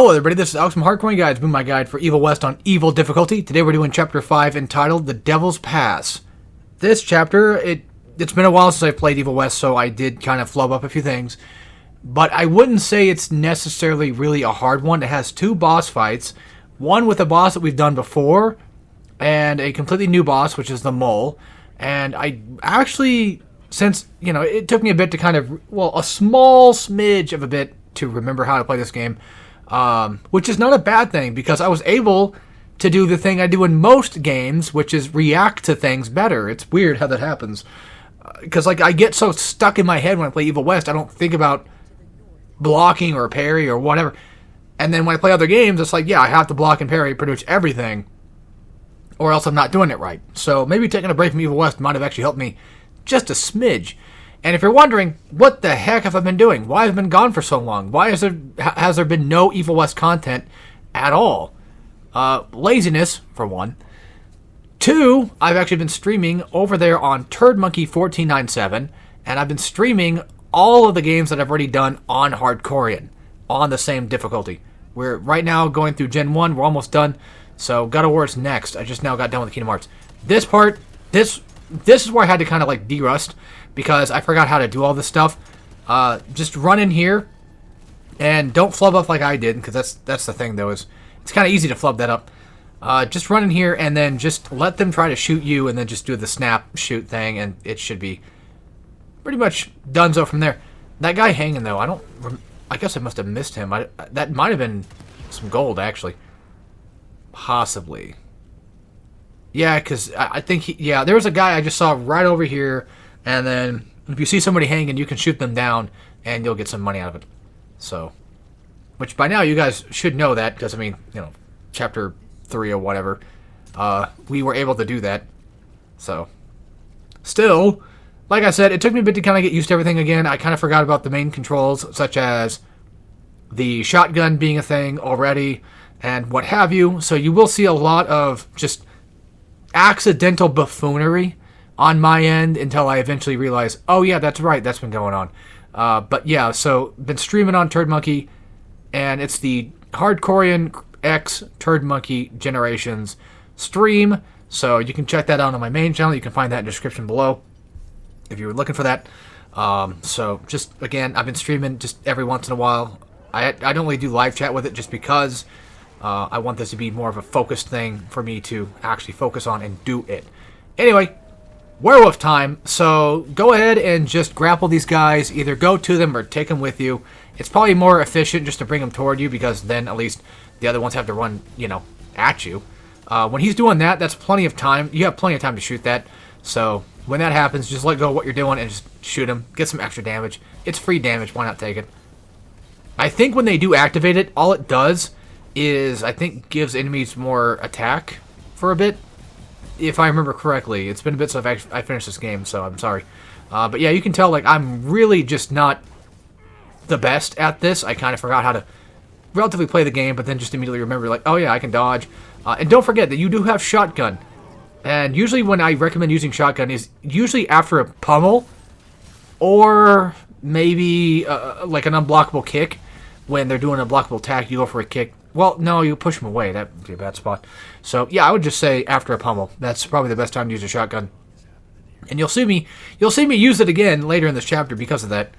Hello everybody, this is Alex from Hardcore Guides, been my guide for Evil West on Evil difficulty. Today we're doing Chapter 5 entitled The Devil's Pass. This chapter, it's been a while since I've played Evil West, so I did kind of flub up a few things. But I wouldn't say it's necessarily really a hard one. It has two boss fights. One with a boss that we've done before, and a completely new boss, which is the Mole. And I actually, since, it took me a bit to kind of, a small smidge of a bit to remember how to play this game. Which is not a bad thing, because I was able to do the thing I do in most games, which is react to things better. It's weird how that happens. Because, I get so stuck in my head when I play Evil West, I don't think about blocking or parry or whatever. And then when I play other games, it's like, I have to block and parry pretty much everything, or else I'm not doing it right. So maybe taking a break from Evil West might have actually helped me just a smidge. And if you're wondering, what the heck have I been doing? Why have I been gone for so long? Why has there been no Evil West content at all? Laziness, for one. Two, I've actually been streaming over there on TurdMonkey1497, and I've been streaming all of the games that I've already done on Hardcorean, on the same difficulty. We're right now going through Gen 1, we're almost done, so God of War's next. I just now got done with Kingdom Hearts. This part, this is where I had to kind of de-rust, because I forgot how to do all this stuff. Just run in here, and don't flub up like I did, because that's the thing, though, is it's kind of easy to flub that up. Just run in here, and then just let them try to shoot you, and then just do the snap shoot thing, and it should be pretty much donezo from there. That guy hanging, though, I guess I must have missed him. That might have been some gold, actually. Possibly. Yeah, because I think there was a guy I just saw right over here, and then if you see somebody hanging, you can shoot them down, and you'll get some money out of it. So, which by now you guys should know that, because, Chapter 3 or whatever, we were able to do that. So, still, like I said, it took me a bit to kind of get used to everything again. I kind of forgot about the main controls, such as the shotgun being a thing already, and what have you. So you will see a lot of just accidental buffoonery on my end until I eventually realize, oh yeah, that's right, that's been going on. But yeah, so been streaming on Turd Monkey, and it's the Hardcorean X Turd Monkey Generations stream, so you can check that out on my main channel. You can find that in the description below if you're looking for that. So just, again, I've been streaming just every once in a while. I don't really do live chat with it just because I want this to be more of a focused thing for me to actually focus on and do it. Anyway, werewolf time. So go ahead and just grapple these guys. Either go to them or take them with you. It's probably more efficient just to bring them toward you, because then at least the other ones have to run, at you. When he's doing that, that's plenty of time. You have plenty of time to shoot that. So when that happens, just let go of what you're doing and just shoot him. Get some extra damage. It's free damage. Why not take it? I think when they do activate it, all it does is, I think, gives enemies more attack for a bit. If I remember correctly. It's been a bit since I finished this game, so I'm sorry. But yeah, you can tell, I'm really just not the best at this. I kind of forgot how to relatively play the game, but then just immediately remember, oh yeah, I can dodge. And don't forget that you do have shotgun. And usually when I recommend using shotgun is usually after a pummel, or maybe an unblockable kick. When they're doing a blockable attack, you go for a kick. Well, no, you push them away. That would be a bad spot. So, yeah, I would just say after a pummel. That's probably the best time to use a shotgun. And you'll see me use it again later in this chapter because of that.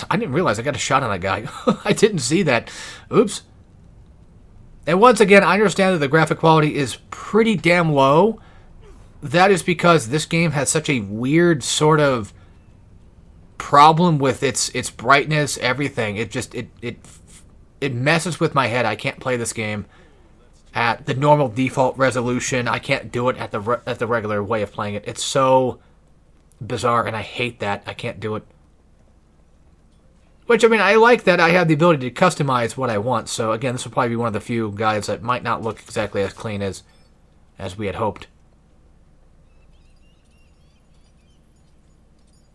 I didn't realize I got a shot on that guy. I didn't see that. Oops. And once again, I understand that the graphic quality is pretty damn low. That is because this game has such a weird sort of problem with its brightness, everything. It just it messes with my head. I can't play this game at the normal default resolution. I can't do it at the regular way of playing it. It's so bizarre, and I hate that. I can't do it. Which, I like that I have the ability to customize what I want. So again, this will probably be one of the few guides that might not look exactly as clean as we had hoped.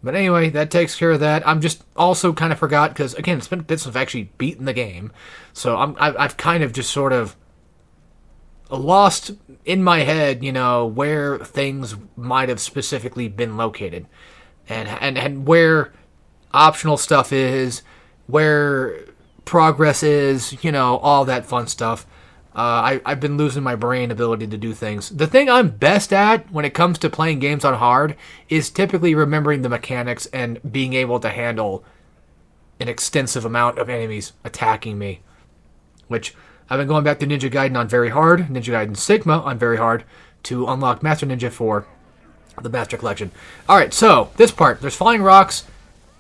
But anyway, that takes care of that. I'm just also kind of forgot, because, again, it's been a bit since I've actually beaten the game. So I've kind of just sort of lost in my head, where things might have specifically been located. And where optional stuff is, where progress is, all that fun stuff. I've been losing my brain ability to do things. The thing I'm best at when it comes to playing games on hard is typically remembering the mechanics and being able to handle an extensive amount of enemies attacking me. Which, I've been going back to Ninja Gaiden on very hard, Ninja Gaiden Sigma on very hard, to unlock Master Ninja 4, the Master Collection. Alright, so, this part, there's flying rocks,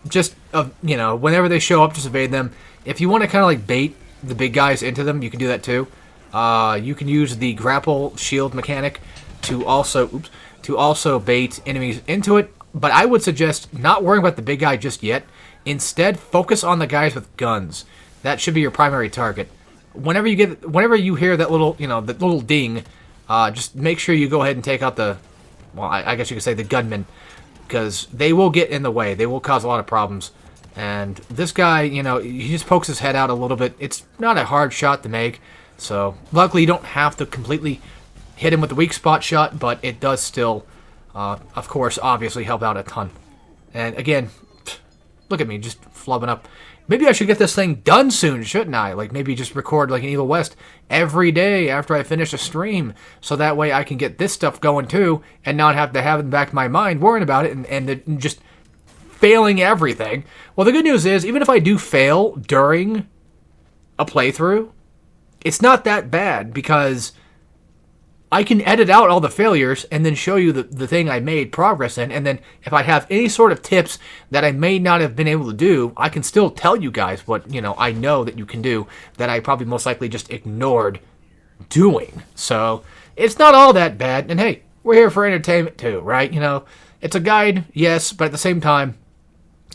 just, whenever they show up, just evade them. If you want to kind of like bait the big guys into them, you can do that too. You can use the grapple shield mechanic to also bait enemies into it, but I would suggest not worrying about the big guy just yet. Instead, focus on the guys with guns. That should be your primary target. Whenever you hear that little, the little ding, just make sure you go ahead and take out I guess you could say the gunmen, because they will get in the way. They will cause a lot of problems. And this guy, he just pokes his head out a little bit. It's not a hard shot to make, so luckily you don't have to completely hit him with the weak spot shot, but it does still, of course, obviously help out a ton. And again, look at me, just flubbing up. Maybe I should get this thing done soon, shouldn't I? Like, maybe just record, like, an Evil West every day after I finish a stream, so that way I can get this stuff going, too, and not have to have it in the back of my mind worrying about it and just failing everything. Well, the good news is, even if I do fail during a playthrough, it's not that bad, because I can edit out all the failures and then show you the thing I made progress in, and then if I have any sort of tips that I may not have been able to do, I can still tell you guys what, I know that you can do that I probably most likely just ignored doing. So, it's not all that bad, and hey, we're here for entertainment too, right? It's a guide, yes, but at the same time,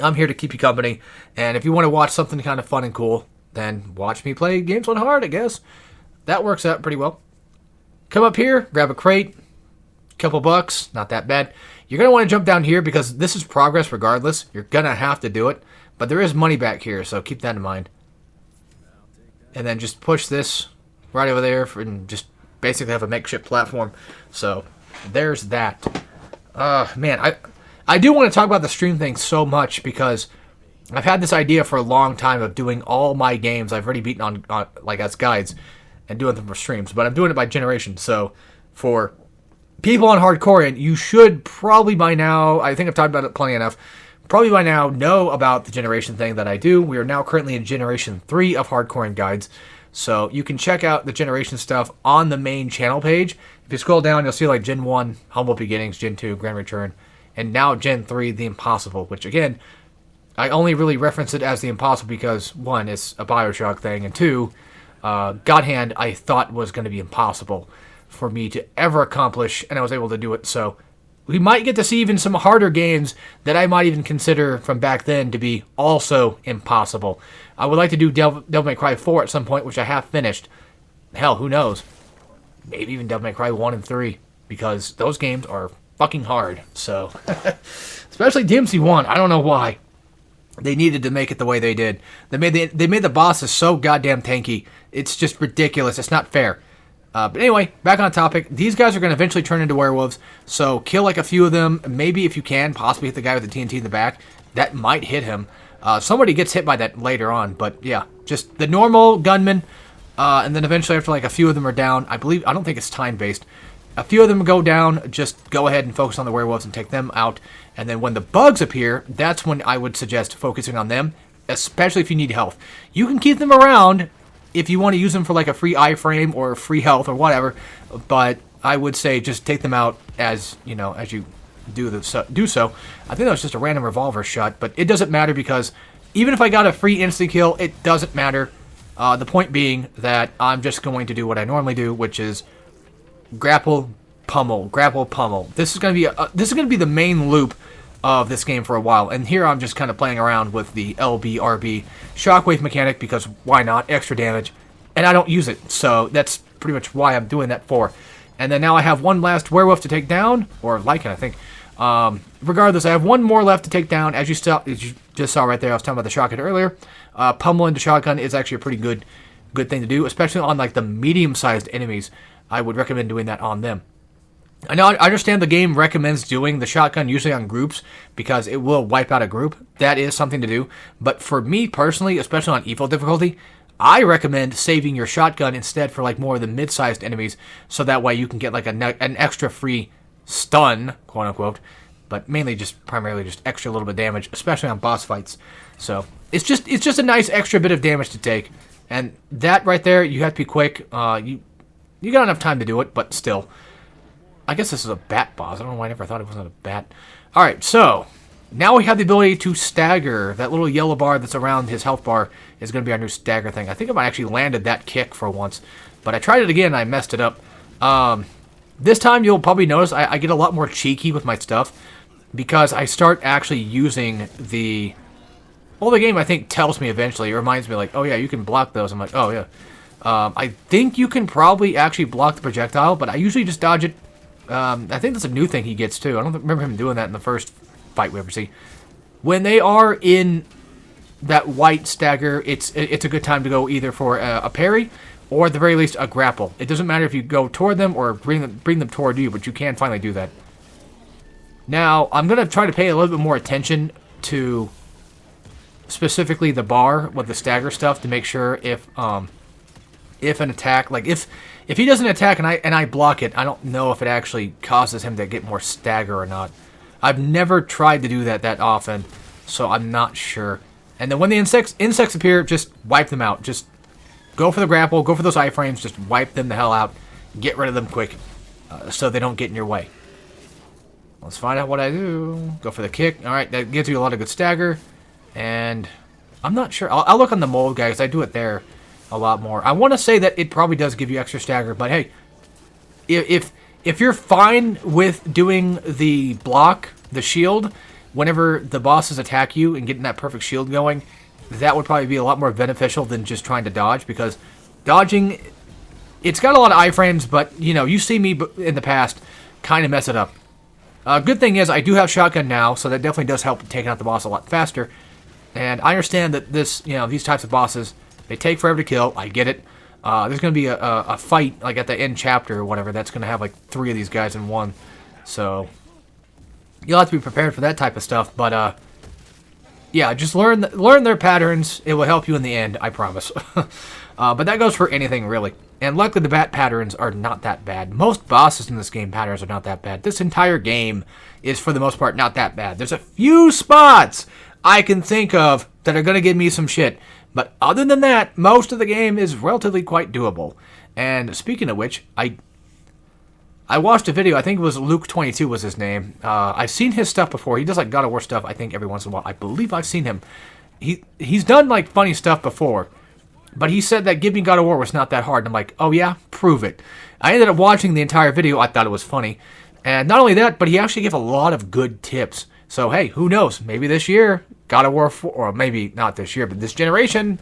I'm here to keep you company, and if you want to watch something kind of fun and cool, then watch me play games on hard, I guess. That works out pretty well. Come up here, grab a crate, couple bucks, not that bad. You're going to want to jump down here because this is progress regardless. You're going to have to do it, but there is money back here, so keep that in mind. And then just push this right over there and just basically have a makeshift platform. So there's that. Man, I do want to talk about the stream thing so much because I've had this idea for a long time of doing all my games I've already beaten on like as guides and doing them for streams, but I'm doing it by generation. So for people on Hardcore, you should probably by now, I think I've talked about it plenty enough, probably by now know about the generation thing that I do. We are now currently in Generation 3 of Hardcore guides, so you can check out the generation stuff on the main channel page. If you scroll down, you'll see like Gen 1, Humble Beginnings, Gen 2, Grand Return, and now Gen 3, The Impossible, which again, I only really reference it as The Impossible because, one, it's a Bioshock thing, and two, God Hand I thought was going to be impossible for me to ever accomplish, and I was able to do it. So we might get to see even some harder games that I might even consider from back then to be also impossible. I would like to do Devil May Cry 4 at some point, which I have finished. Hell, who knows? Maybe even Devil May Cry 1 and 3, because those games are fucking hard. So, especially DMC 1, I don't know why. They needed to make it the way they did. They made the bosses so goddamn tanky. It's just ridiculous. It's not fair. But anyway, back on topic. These guys are going to eventually turn into werewolves. So kill like a few of them. Maybe if you can, possibly hit the guy with the TNT in the back. That might hit him. Somebody gets hit by that later on. But yeah, just the normal gunmen. And then eventually after like a few of them are down, I don't think it's time-based. A few of them go down, just go ahead and focus on the werewolves and take them out. And then when the bugs appear, that's when I would suggest focusing on them, especially if you need health. You can keep them around if you want to use them for like a free iframe or free health or whatever, but I would say just take them out as you do so. I think that was just a random revolver shot, but it doesn't matter because even if I got a free instant kill, it doesn't matter. The point being that I'm just going to do what I normally do, which is grapple, pummel. This is going to be the main loop of this game for a while, and here I'm just kind of playing around with the LBRB shockwave mechanic because why not? Extra damage, and I don't use it, so that's pretty much why I'm doing that for. And then now I have one last werewolf to take down, or Lycan, I think. Regardless, I have one more left to take down. As you just saw right there, I was talking about the shotgun earlier. Pummeling the shotgun is actually a pretty good thing to do, especially on like the medium-sized enemies. I would recommend doing that on them. I know, I understand the game recommends doing the shotgun usually on groups because it will wipe out a group. That is something to do. But for me personally, especially on evil difficulty, I recommend saving your shotgun instead for like more of the mid-sized enemies, so that way you can get like an extra free stun, quote unquote, but mainly just primarily just extra little bit of damage, especially on boss fights. So it's just a nice extra bit of damage to take, and that right there, you have to be quick. You got enough time to do it, but still. I guess this is a bat boss. I don't know why I never thought it wasn't a bat. Alright, so now we have the ability to stagger. That little yellow bar that's around his health bar is going to be our new stagger thing. I think I might actually landed that kick for once, but I tried it again and I messed it up. This time you'll probably notice I get a lot more cheeky with my stuff because I start actually using the... Well, the game I think tells me eventually. It reminds me like, oh yeah, you can block those. I'm like, oh yeah. I think you can probably actually block the projectile, but I usually just dodge it. I think that's a new thing he gets too. I don't remember him doing that in the first fight we ever see. When they are in that white stagger, it's a good time to go either for a parry or at the very least a grapple. It doesn't matter if you go toward them or bring them toward you, but you can finally do that. Now I'm gonna try to pay a little bit more attention to specifically the bar with the stagger stuff to make sure if an attack, like if he doesn't attack and I block it, I don't know if it actually causes him to get more stagger or not. I've never tried to do that often, so I'm not sure. And then when the insects appear, just wipe them out. Just go for the grapple, go for those iframes, just wipe them the hell out. Get rid of them quick so they don't get in your way. Let's find out what I do. Go for the kick. Alright, that gives you a lot of good stagger. And I'm not sure. I'll look on the mold, guys. I do it there a lot more. I want to say that it probably does give you extra stagger, but hey, if you're fine with doing the block, the shield, whenever the bosses attack you and getting that perfect shield going, that would probably be a lot more beneficial than just trying to dodge, because dodging, it's got a lot of iframes, but you know, you see me in the past kind of mess it up. Good thing is I do have shotgun now, so that definitely does help taking out the boss a lot faster. And I understand that these types of bosses, they take forever to kill. I get it. There's going to be a fight, like at the end chapter or whatever, that's going to have like 3 of these guys in one. So you'll have to be prepared for that type of stuff. But yeah, just learn their patterns. It will help you in the end, I promise. But that goes for anything, really. And luckily, the bat patterns are not that bad. Most bosses in this game patterns are not that bad. This entire game is, for the most part, not that bad. There's a few spots I can think of that are going to give me some shit. But other than that, most of the game is relatively quite doable. And speaking of which, I watched a video. I think it was Luke22 was his name. I've seen his stuff before. He does like God of War stuff, I think, every once in a while. I believe I've seen him. He's done like funny stuff before. But he said that giving God of War was not that hard. And I'm like, oh yeah? Prove it. I ended up watching the entire video. I thought it was funny. And not only that, but he actually gave a lot of good tips. So hey, who knows? Maybe this year, God of War 4, or maybe not this year, but this generation,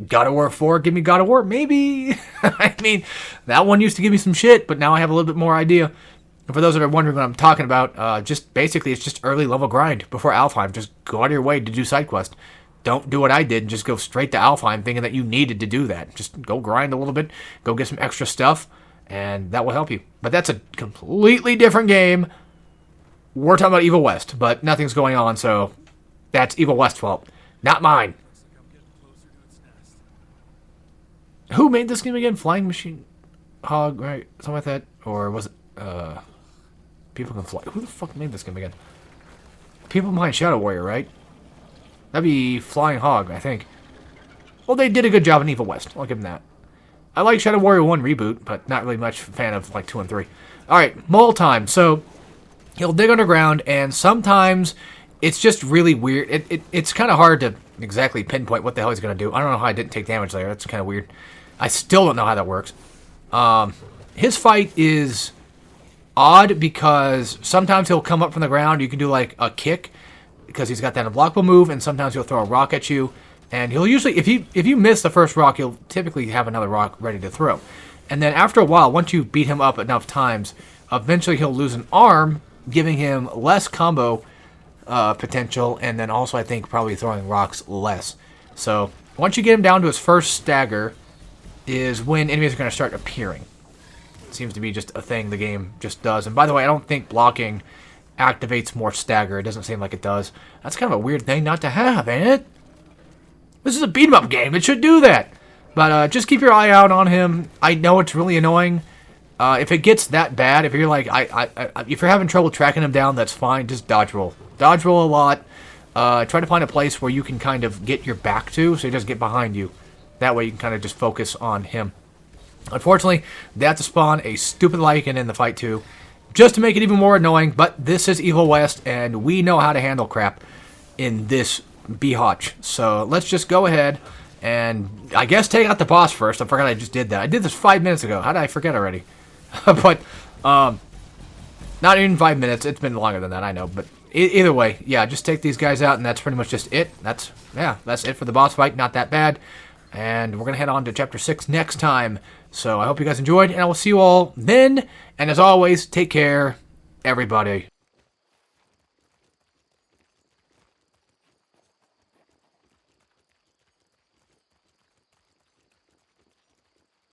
God of War 4, give me God of War, maybe. I mean, that one used to give me some shit, but now I have a little bit more idea. And for those that are wondering what I'm talking about, just basically it's just early level grind before Alfheim. Just go out of your way to do side quest. Don't do what I did and just go straight to Alfheim thinking that you needed to do that. Just go grind a little bit, go get some extra stuff, and that will help you. But that's a completely different game. We're talking about Evil West, but nothing's going on, so that's Evil West's fault, not mine. Who made this game again? Flying Machine Hog, right? Something like that? Or was it, People Can Fly? Who the fuck made this game again? People behind Shadow Warrior, right? That'd be Flying Hog, I think. Well, they did a good job in Evil West. I'll give them that. I like Shadow Warrior 1 reboot, but not really much fan of like 2 and 3. Alright, mole time. So he'll dig underground, and sometimes it's just really weird. It's kind of hard to exactly pinpoint what the hell he's going to do. I don't know how I didn't take damage there. That's kind of weird. I still don't know how that works. His fight is odd because sometimes he'll come up from the ground. You can do like a kick because he's got that unblockable move, and sometimes he'll throw a rock at you. And he'll usually, if you miss the first rock, he'll typically have another rock ready to throw. And then after a while, once you beat him up enough times, eventually he'll lose an arm, giving him less combo potential, and then also I think probably throwing rocks less. So once you get him down to his first stagger is when enemies are going to start appearing. seems to be just a thing the game just does. And by the way, I don't think blocking activates more stagger. It doesn't seem like it does. That's kind of a weird thing not to have, ain't it? This is a beat 'em up game. It should do that. But just keep your eye out on him. I know it's really annoying. If it gets that bad, if you're like, if you're having trouble tracking him down, that's fine. Just dodge roll. Dodge roll a lot. Try to find a place where you can kind of get your back to, so he doesn't get behind you. That way you can kind of just focus on him. Unfortunately, they have to spawn a stupid Lycan in the fight too, just to make it even more annoying. But this is Evil West, and we know how to handle crap in this Bihotch. So let's just go ahead and, I guess, take out the boss first. I forgot I just did that. I did this 5 minutes ago. How did I forget already? But, not even 5 minutes. It's been longer than that, I know. But either way, yeah, just take these guys out, and that's pretty much just it. That's it for the boss fight. Not that bad. And we're going to head on to Chapter 6 next time. So I hope you guys enjoyed, and I will see you all then. And as always, take care, everybody.